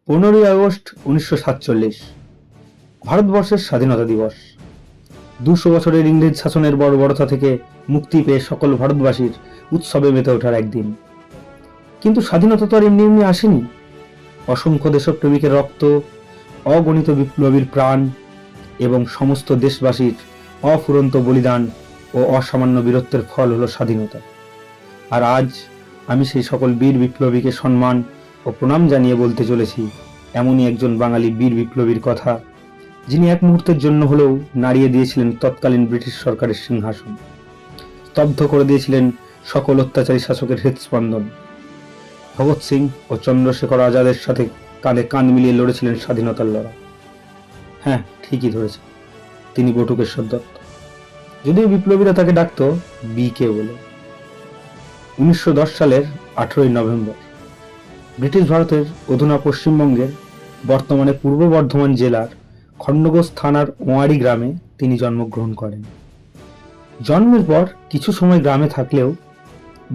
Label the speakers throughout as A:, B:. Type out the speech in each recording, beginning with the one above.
A: 15ই August 1947 ভারতবর্ষের স্বাধীনতা দিবস। 200 বছরের ইংরেজ শাসনের বর্বরতা থেকে মুক্তি পেয়ে সকল ভারতবাসীর উৎসবে মেতে ওঠার একদিন। কিন্তু স্বাধীনতা তো আর এমনি এমনি আসেনি। অসংখ্য দেশপ্রেমিকের রক্ত, অগণিত বিপ্লবীর প্রাণ এবং সমস্ত দেশবাসীর অফুরন্ত বলিদান ও অসামান্য বীরত্বের ফল হলো স্বাধীনতা। আর আজ আমি সেই সকল বীর বিপ্লবীকে সম্মান ও প্রণাম জানিয়ে বলতে চলেছি এমনই একজন বাঙালি বীর বিপ্লবীর কথা, যিনি এক মুহূর্তের জন্য হলেও নাড়িয়ে দিয়েছিলেন তৎকালীন ব্রিটিশ সরকারের সিংহাসন, স্তব্ধ করে দিয়েছিলেন সকল অত্যাচারী শাসকের হৃদস্পন্দন। ভগৎ সিং ও চন্দ্রশেখর আজাদের সাথে কাঁধে কাঁধ মিলিয়ে লড়েছিলেন স্বাধীনতার লড়াই। হ্যাঁ, ঠিকই ধরেছে, তিনি বটুকেশ্বর দত্ত, যদিও বিপ্লবীরা তাকে ডাকত বিকে বলে। 1910 সালের 18ই নভেম্বর ব্রিটিশ ভারতের অধুনা পশ্চিমবঙ্গের বর্তমানে পূর্ব বর্ধমান জেলার খণ্ডঘোষ থানার ওয়ারি গ্রামে তিনি জন্মগ্রহণ করেন। জন্মের পর কিছু সময় গ্রামে থাকলেও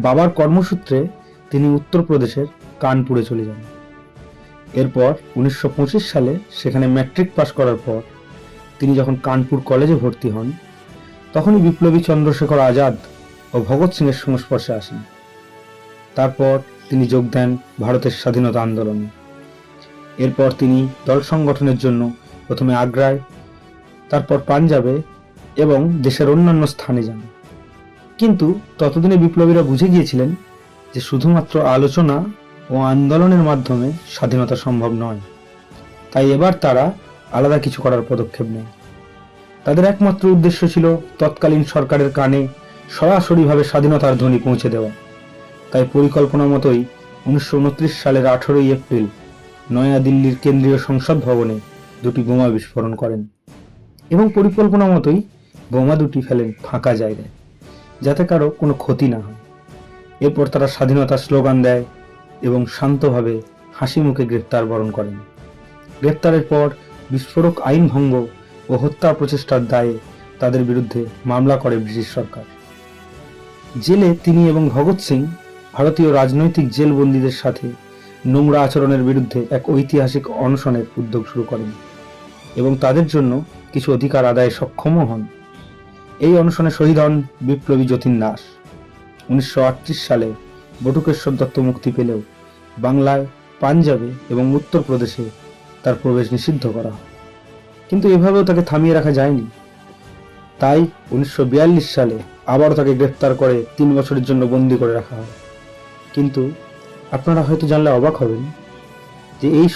A: বাবার কর্মসূত্রে তিনি উত্তরপ্রদেশের কানপুরে চলে যান। এরপর 1925 সালে সেখানে ম্যাট্রিক পাশ করার পর তিনি যখন কানপুর কলেজে ভর্তি হন, তখনই বিপ্লবী চন্দ্রশেখর আজাদ ও ভগৎ সিংয়ের সংস্পর্শে আসেন। তারপর তিনি যোগ দেন ভারতের স্বাধীনতা আন্দোলনে। এরপর তিনি দল সংগঠনের জন্য প্রথমে আগ্রায়, তারপর পাঞ্জাবে এবং দেশের অন্যান্য স্থানে যান। কিন্তু ততদিনে বিপ্লবীরা বুঝে গিয়েছিলেন যে শুধুমাত্র আলোচনা ও আন্দোলনের মাধ্যমে স্বাধীনতা সম্ভব নয়। তাই এবার তারা আলাদা কিছু করার পদক্ষেপ নেয়। তাদের একমাত্র উদ্দেশ্য ছিল তৎকালীন সরকারের কানে সরাসরিভাবে স্বাধীনতার ধ্বনি পৌঁছে দেওয়া। তাই পরিকল্পনা মতোই 1929 সালের 18ই এপ্রিল নয়াদিল্লির কেন্দ্রীয় সংসদ ভবনে দুটি বোমা বিস্ফোরণ করেন এবং পরিকল্পনা মতোই বোমা দুটি ফেলেন ফাঁকা জায়গায়, যাতে কারো কোনো ক্ষতি না হয়। এরপর তারা স্বাধীনতার স্লোগান দেয় এবং শান্তভাবে হাসি মুখে গ্রেপ্তার বরণ করেন। গ্রেপ্তারের পর বিস্ফোরক আইন ভঙ্গ ও হত্যা প্রচেষ্টার দায়ে তাদের বিরুদ্ধে মামলা করে ব্রিটিশ সরকার। জেলে তিনি এবং ভগৎ সিং ভারতীয় রাজনৈতিক জেলবন্দীদের সাথে নোংরা আচরণের বিরুদ্ধে এক ঐতিহাসিক অনশনের উদ্যোগ শুরু করেন এবং তাদের জন্য কিছু অধিকার আদায়ে সক্ষমও হন। এই অনশনে শহীদ হন বিপ্লবী যতীন দাস। 1938 সালে বটুকেশ্বর দত্ত মুক্তি পেলেও বাংলায়, পাঞ্জাবে এবং উত্তরপ্রদেশে তার প্রবেশ নিষিদ্ধ করা হয়। কিন্তু এভাবেও তাকে থামিয়ে রাখা যায়নি। তাই 1942 সালে আবারও তাকে গ্রেফতার করে 3 বছরের জন্য বন্দী করে রাখা হয়। কিন্তু আপনারা হয়তো জানলে অবাক হবেন যে এই